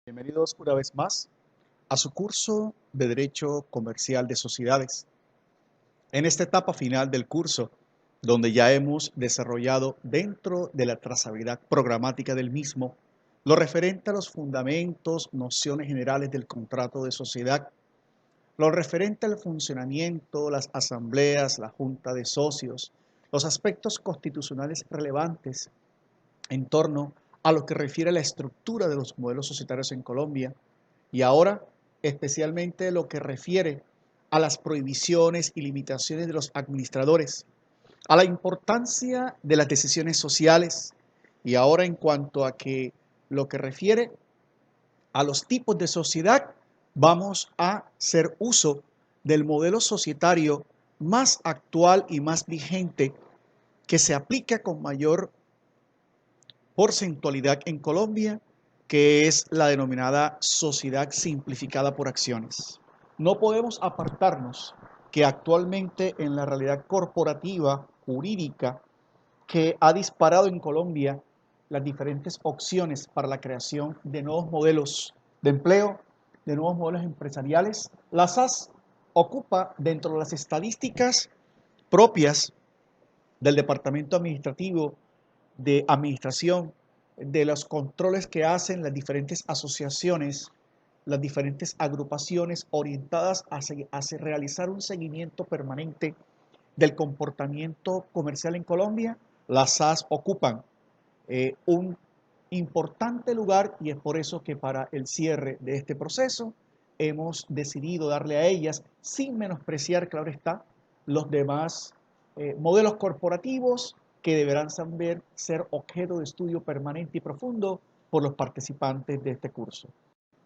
Bienvenidos una vez más a su curso de Derecho Comercial de Sociedades. En esta etapa final del curso, donde ya hemos desarrollado dentro de la trazabilidad programática del mismo, lo referente a los fundamentos, nociones generales del contrato de sociedad, lo referente al funcionamiento, las asambleas, la junta de socios, los aspectos constitucionales relevantes en torno a lo que refiere a la estructura de los modelos societarios en Colombia y ahora especialmente lo que refiere a las prohibiciones y limitaciones de los administradores, a la importancia de las decisiones sociales y ahora en cuanto a que lo que refiere a los tipos de sociedad, vamos a hacer uso del modelo societario más actual y más vigente que se aplica con mayor porcentualidad en Colombia, que es la denominada sociedad simplificada por acciones. No podemos apartarnos que actualmente en la realidad corporativa, jurídica, que ha disparado en Colombia las diferentes opciones para la creación de nuevos modelos de empleo, de nuevos modelos empresariales, la SAS ocupa dentro de las estadísticas propias del Departamento Administrativo de Administración, de los controles que hacen las diferentes asociaciones, las diferentes agrupaciones orientadas a realizar un seguimiento permanente del comportamiento comercial en Colombia, las SAS ocupan un importante lugar y es por eso que para el cierre de este proceso hemos decidido darle a ellas, sin menospreciar, claro está, los demás modelos corporativos que deberán ser objeto de estudio permanente y profundo por los participantes de este curso.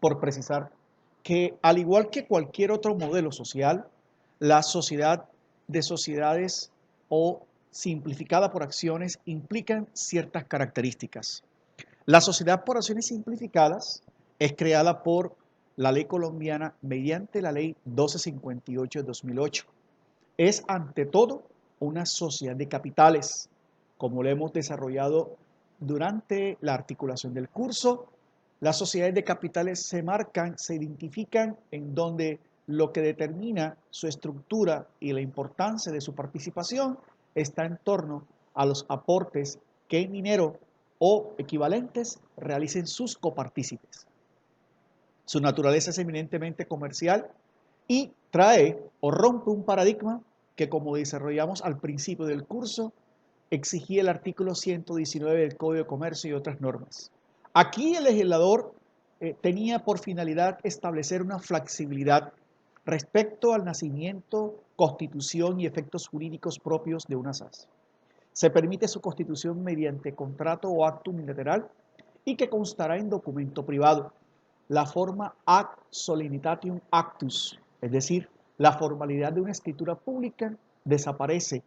Por precisar que al igual que cualquier otro modelo social, la sociedad de sociedades o simplificada por acciones implican ciertas características. La sociedad por acciones simplificadas es creada por la ley colombiana mediante la ley 1258 de 2008. Es ante todo una sociedad de capitales, como lo hemos desarrollado durante la articulación del curso. Las sociedades de capitales se marcan, se identifican en donde lo que determina su estructura y la importancia de su participación está en torno a los aportes que el minero o equivalentes realicen sus copartícipes. Su naturaleza es eminentemente comercial y trae o rompe un paradigma que, como desarrollamos al principio del curso, exigía el artículo 119 del Código de Comercio y otras normas. Aquí el legislador tenía por finalidad establecer una flexibilidad respecto al nacimiento, constitución y efectos jurídicos propios de una SAS. Se permite su constitución mediante contrato o acto unilateral y que constará en documento privado. La forma act solemnitatem actus, es decir, la formalidad de una escritura pública, desaparece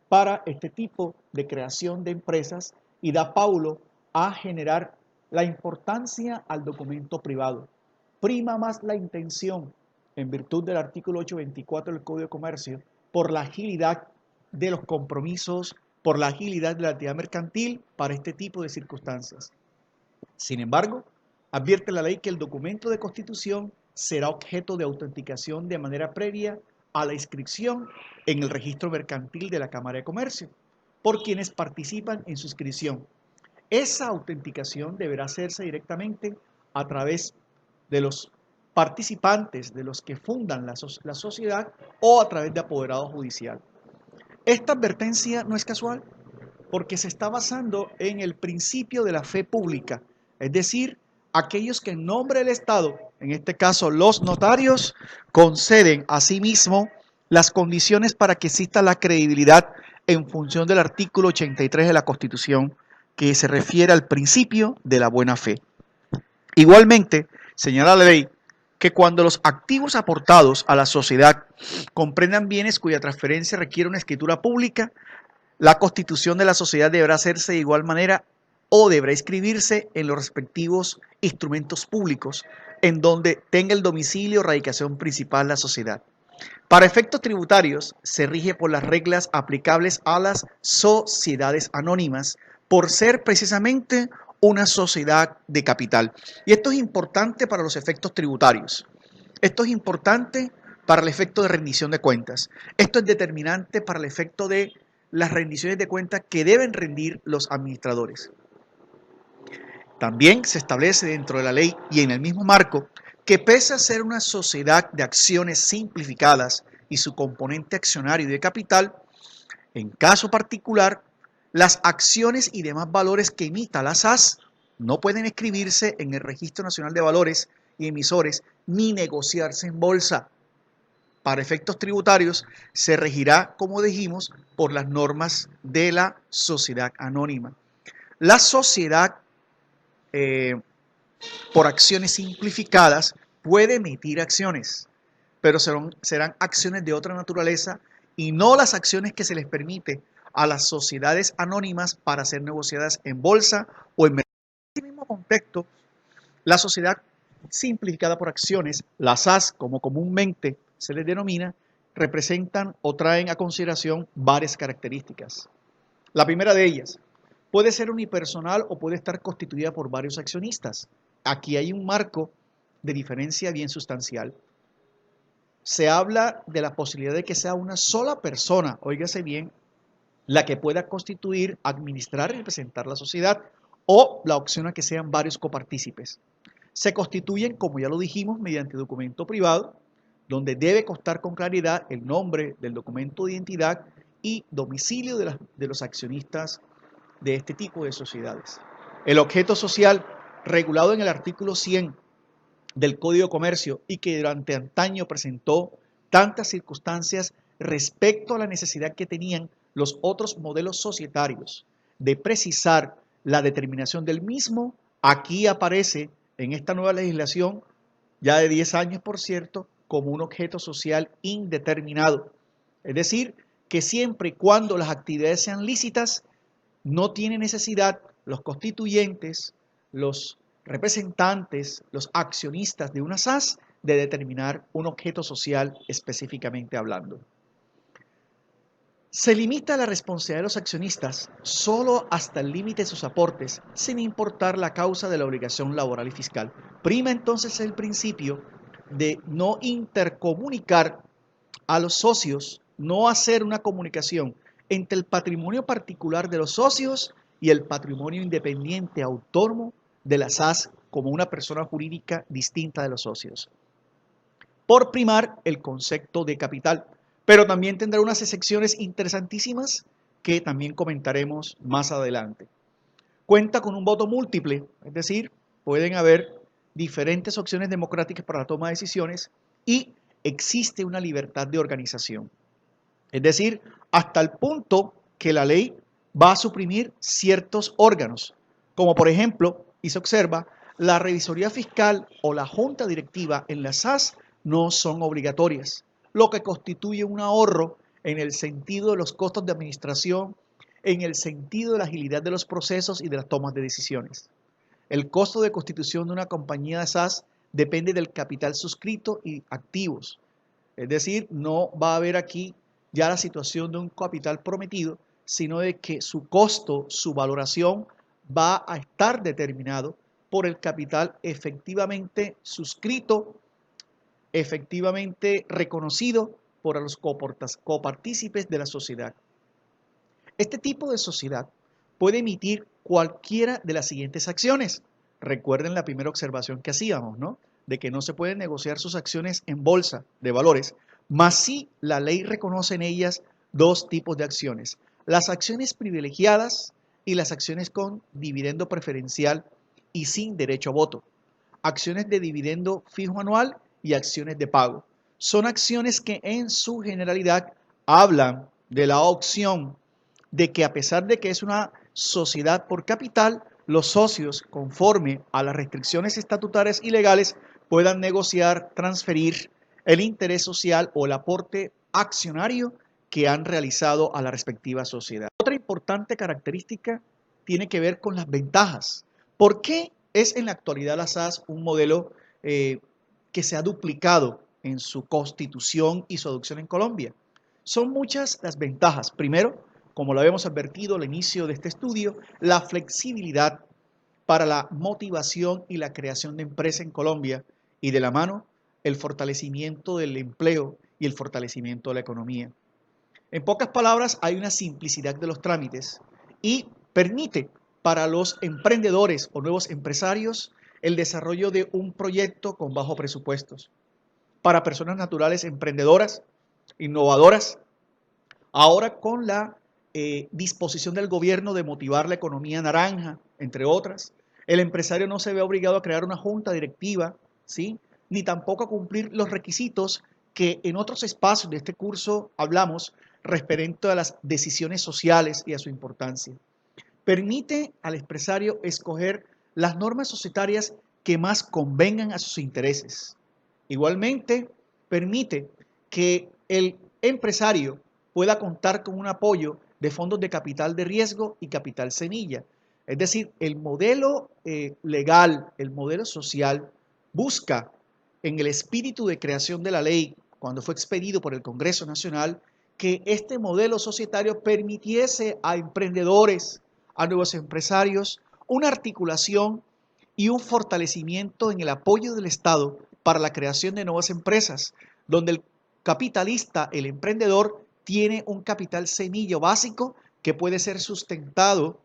para este tipo de creación de empresas y da paulo a generar la importancia al documento privado. Prima más la intención, en virtud del artículo 824 del Código de Comercio, por la agilidad de los compromisos, por la agilidad de la actividad mercantil para este tipo de circunstancias. Sin embargo, advierte la ley que el documento de constitución será objeto de autenticación de manera previa a la inscripción en el registro mercantil de la Cámara de Comercio por quienes participan en su inscripción. Esa autenticación deberá hacerse directamente a través de los participantes, de los que fundan la sociedad o a través de apoderado judicial. Esta advertencia no es casual porque se está basando en el principio de la fe pública, es decir, aquellos que en nombre del Estado, en este caso los notarios, conceden a sí mismo las condiciones para que exista la credibilidad en función del artículo 83 de la Constitución, que se refiere al principio de la buena fe. Igualmente, señala la ley que cuando los activos aportados a la sociedad comprendan bienes cuya transferencia requiere una escritura pública, la constitución de la sociedad deberá hacerse de igual manera o deberá inscribirse en los respectivos instrumentos públicos en donde tenga el domicilio o radicación principal la sociedad. Para efectos tributarios, se rige por las reglas aplicables a las sociedades anónimas, por ser precisamente una sociedad de capital. Y esto es importante para los efectos tributarios. Esto es importante para el efecto de rendición de cuentas. Esto es determinante para el efecto de las rendiciones de cuentas que deben rendir los administradores. También se establece dentro de la ley y en el mismo marco que pese a ser una sociedad de acciones simplificadas y su componente accionario y de capital, en caso particular, las acciones y demás valores que emita la SAS no pueden escribirse en el Registro Nacional de Valores y Emisores ni negociarse en bolsa. Para efectos tributarios se regirá, como dijimos, por las normas de la sociedad anónima. La sociedad por acciones simplificadas puede emitir acciones, pero serán acciones de otra naturaleza y no las acciones que se les permite a las sociedades anónimas para ser negociadas en bolsa o en mercado. En el mismo contexto, la sociedad simplificada por acciones, las SAS, como comúnmente se les denomina, representan o traen a consideración varias características. La primera de ellas, puede ser unipersonal o puede estar constituida por varios accionistas. Aquí hay un marco de diferencia bien sustancial. Se habla de la posibilidad de que sea una sola persona, óigase bien, la que pueda constituir, administrar y representar la sociedad, o la opción a que sean varios copartícipes. Se constituyen, como ya lo dijimos, mediante documento privado, donde debe constar con claridad el nombre del documento de identidad y domicilio de los accionistas de este tipo de sociedades. El objeto social, regulado en el artículo 100 del Código de Comercio y que durante antaño presentó tantas circunstancias respecto a la necesidad que tenían los otros modelos societarios de precisar la determinación del mismo, aquí aparece en esta nueva legislación, ya de 10 años por cierto, como un objeto social indeterminado. Es decir, que siempre y cuando las actividades sean lícitas, no tiene necesidad los constituyentes, los representantes, los accionistas de una SAS de determinar un objeto social específicamente hablando. Se limita la responsabilidad de los accionistas solo hasta el límite de sus aportes, sin importar la causa de la obligación laboral y fiscal. Prima entonces el principio de no intercomunicar a los socios, no hacer una comunicación entre el patrimonio particular de los socios y el patrimonio independiente autónomo de la SAS como una persona jurídica distinta de los socios. Por primar el concepto de capital, pero también tendrá unas excepciones interesantísimas que también comentaremos más adelante. Cuenta con un voto múltiple, es decir, pueden haber diferentes opciones democráticas para la toma de decisiones y existe una libertad de organización. Es decir, hasta el punto que la ley va a suprimir ciertos órganos, como por ejemplo, y se observa, la revisoría fiscal o la junta directiva en la SAS no son obligatorias, lo que constituye un ahorro en el sentido de los costos de administración, en el sentido de la agilidad de los procesos y de las tomas de decisiones. El costo de constitución de una compañía de SAS depende del capital suscrito y activos. Es decir, no va a haber aquí ya la situación de un capital prometido, sino de que su costo, su valoración va a estar determinado por el capital efectivamente suscrito, efectivamente reconocido por los copartícipes de la sociedad. Este tipo de sociedad puede emitir cualquiera de las siguientes acciones. Recuerden la primera observación que hacíamos, ¿no? De que no se pueden negociar sus acciones en bolsa de valores, mas sí la ley reconoce en ellas dos tipos de acciones. Las acciones privilegiadas y las acciones con dividendo preferencial y sin derecho a voto. Acciones de dividendo fijo anual y acciones de pago. Son acciones que en su generalidad hablan de la opción de que a pesar de que es una sociedad por capital, los socios, conforme a las restricciones estatutarias y legales, puedan negociar, transferir el interés social o el aporte accionario que han realizado a la respectiva sociedad. Otra importante característica tiene que ver con las ventajas. ¿Por qué es en la actualidad la SAS un modelo que se ha duplicado en su constitución y su adopción en Colombia? Son muchas las ventajas. Primero, como lo habíamos advertido al inicio de este estudio, la flexibilidad para la motivación y la creación de empresas en Colombia y de la mano el fortalecimiento del empleo y el fortalecimiento de la economía. En pocas palabras, hay una simplicidad de los trámites y permite para los emprendedores o nuevos empresarios el desarrollo de un proyecto con bajos presupuestos. Para personas naturales emprendedoras, innovadoras, ahora con la disposición del gobierno de motivar la economía naranja, entre otras, el empresario no se ve obligado a crear una junta directiva, ¿sí? Ni tampoco a cumplir los requisitos que en otros espacios de este curso hablamos referente a las decisiones sociales y a su importancia. Permite al empresario escoger las normas societarias que más convengan a sus intereses. Igualmente, permite que el empresario pueda contar con un apoyo de fondos de capital de riesgo y capital semilla. Es decir, el modelo legal, el modelo social, busca en el espíritu de creación de la ley, cuando fue expedido por el Congreso Nacional, que este modelo societario permitiese a emprendedores, a nuevos empresarios, una articulación y un fortalecimiento en el apoyo del Estado para la creación de nuevas empresas, donde el capitalista, el emprendedor, tiene un capital semilla básico que puede ser sustentado,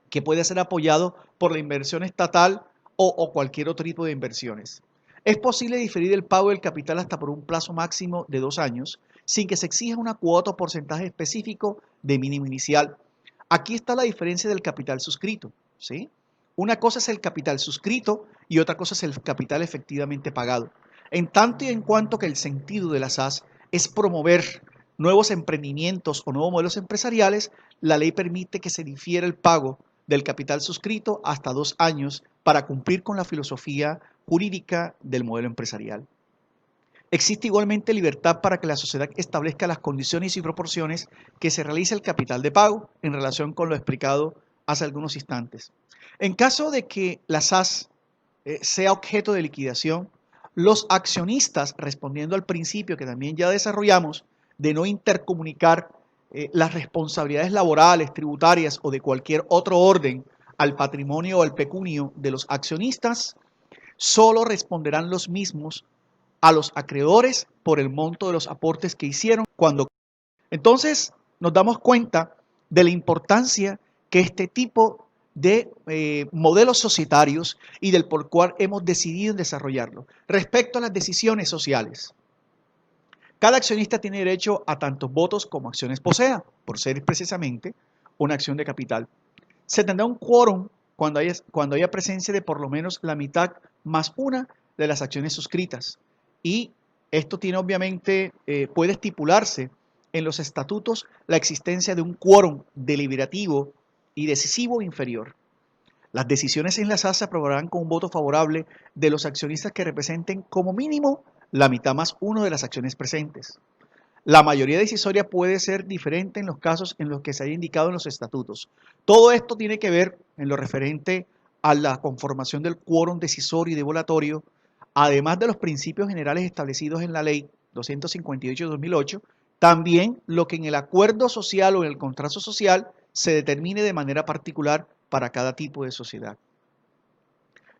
que puede ser apoyado por la inversión estatal o cualquier otro tipo de inversiones. Es posible diferir el pago del capital hasta por un plazo máximo de 2 años, sin que se exija una cuota o porcentaje específico de mínimo inicial. Aquí está la diferencia del capital suscrito, ¿sí? Una cosa es el capital suscrito y otra cosa es el capital efectivamente pagado. En tanto y en cuanto que el sentido de la SAS es promover nuevos emprendimientos o nuevos modelos empresariales, la ley permite que se difiera el pago del capital suscrito hasta 2 años para cumplir con la filosofía jurídica del modelo empresarial. Existe igualmente libertad para que la sociedad establezca las condiciones y proporciones que se realice el capital de pago en relación con lo explicado hace algunos instantes. En caso de que la SAS sea objeto de liquidación, los accionistas, respondiendo al principio que también ya desarrollamos, de no intercomunicar las responsabilidades laborales, tributarias o de cualquier otro orden al patrimonio o al pecunio de los accionistas, solo responderán los mismos a los acreedores por el monto de los aportes que hicieron cuando. Entonces nos damos cuenta de la importancia que este tipo de modelos societarios y del por cual hemos decidido desarrollarlo. Respecto a las decisiones sociales, cada accionista tiene derecho a tantos votos como acciones posea, por ser precisamente una acción de capital. Se tendrá un quórum cuando haya presencia de por lo menos la mitad más una de las acciones suscritas. Y esto tiene obviamente, puede estipularse en los estatutos la existencia de un quórum deliberativo y decisivo inferior. Las decisiones en la SAS se aprobarán con un voto favorable de los accionistas que representen como mínimo la mitad más uno de las acciones presentes. La mayoría decisoria puede ser diferente en los casos en los que se haya indicado en los estatutos. Todo esto tiene que ver en lo referente a la conformación del quórum decisorio y devolatorio, además de los principios generales establecidos en la Ley 258 de 2008, también lo que en el acuerdo social o en el contrato social se determine de manera particular para cada tipo de sociedad.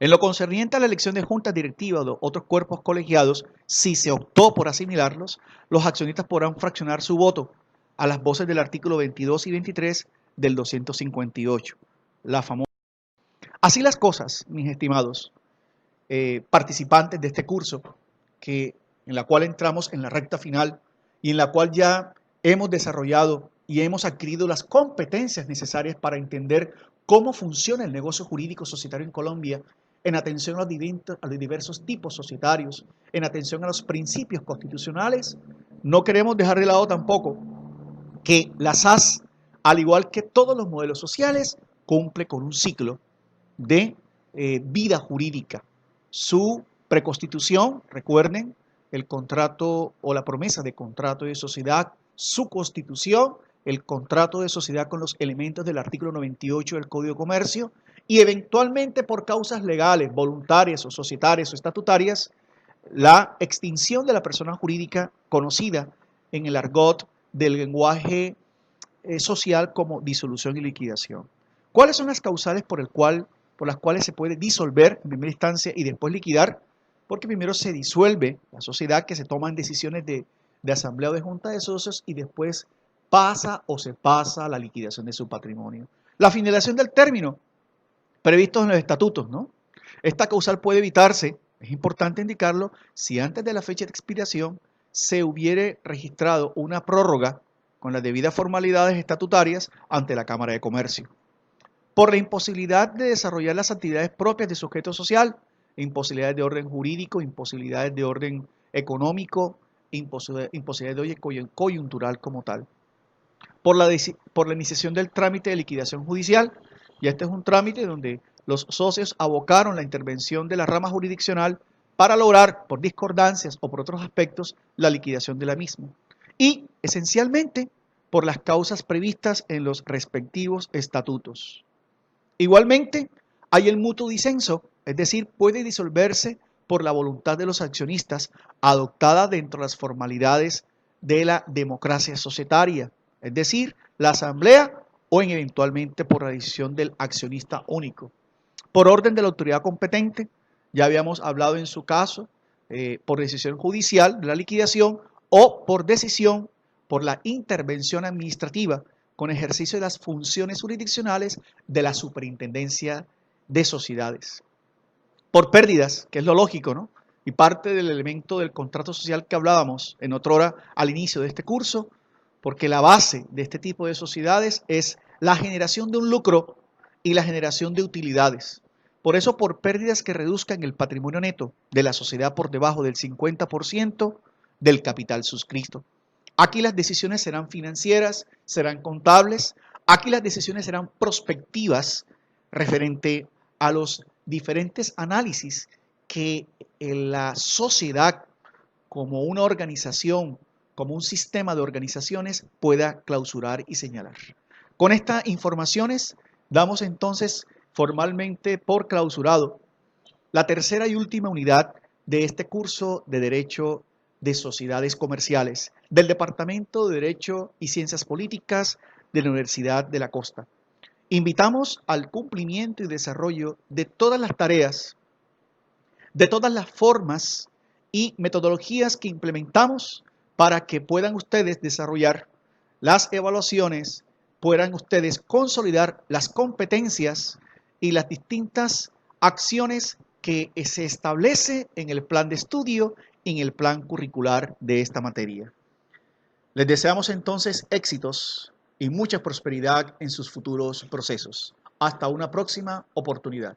En lo concerniente a la elección de juntas directivas o otros cuerpos colegiados, si se optó por asimilarlos, los accionistas podrán fraccionar su voto a las voces del artículo 22 y 23 del 258, la famosa. Así las cosas, mis estimados participantes de este curso, en la cual entramos en la recta final y en la cual ya hemos desarrollado y hemos adquirido las competencias necesarias para entender cómo funciona el negocio jurídico societario en Colombia, en atención a los diversos tipos societarios, en atención a los principios constitucionales. No queremos dejar de lado tampoco que la SAS, al igual que todos los modelos sociales, cumple con un ciclo de vida jurídica. Su preconstitución, recuerden, el contrato o la promesa de contrato de sociedad, su constitución, el contrato de sociedad con los elementos del artículo 98 del Código de Comercio, y eventualmente por causas legales, voluntarias o societarias o estatutarias, la extinción de la persona jurídica conocida en el argot del lenguaje social como disolución y liquidación. ¿Cuáles son las causales por el cual por las cuales se puede disolver en primera instancia y después liquidar, porque primero se disuelve la sociedad, que se toman decisiones de asamblea o de junta de socios, y después pasa o se pasa a la liquidación de su patrimonio. La finalización del término, previsto en los estatutos, ¿no? Esta causal puede evitarse, es importante indicarlo, si antes de la fecha de expiración se hubiere registrado una prórroga con las debidas formalidades estatutarias ante la Cámara de Comercio. Por la imposibilidad de desarrollar las actividades propias de sujeto social, imposibilidades de orden jurídico, imposibilidades de orden económico, imposibilidades de orden coyuntural como tal. Por la iniciación del trámite de liquidación judicial, y este es un trámite donde los socios abocaron la intervención de la rama jurisdiccional para lograr, por discordancias o por otros aspectos, la liquidación de la misma. Y, esencialmente, por las causas previstas en los respectivos estatutos. Igualmente, hay el mutuo disenso, es decir, puede disolverse por la voluntad de los accionistas adoptada dentro de las formalidades de la democracia societaria, es decir, la asamblea o eventualmente por la decisión del accionista único. Por orden de la autoridad competente, ya habíamos hablado en su caso, por decisión judicial de la liquidación o por decisión por la intervención administrativa con ejercicio de las funciones jurisdiccionales de la Superintendencia de Sociedades. Por pérdidas, que es lo lógico, ¿no? Y parte del elemento del contrato social que hablábamos en otra hora al inicio de este curso, porque la base de este tipo de sociedades es la generación de un lucro y la generación de utilidades. Por eso, por pérdidas que reduzcan el patrimonio neto de la sociedad por debajo del 50% del capital suscrito. Aquí las decisiones serán financieras, serán contables, aquí las decisiones serán prospectivas referente a los diferentes análisis que la sociedad como una organización, como un sistema de organizaciones pueda clausurar y señalar. Con estas informaciones damos entonces formalmente por clausurado la tercera y última unidad de este curso de Derecho de Sociedades Comerciales del Departamento de Derecho y Ciencias Políticas de la Universidad de la Costa. Invitamos al cumplimiento y desarrollo de todas las tareas, de todas las formas y metodologías que implementamos para que puedan ustedes desarrollar las evaluaciones, puedan ustedes consolidar las competencias y las distintas acciones que se establece en el plan de estudio y en el plan curricular de esta materia. Les deseamos entonces éxitos y mucha prosperidad en sus futuros procesos. Hasta una próxima oportunidad.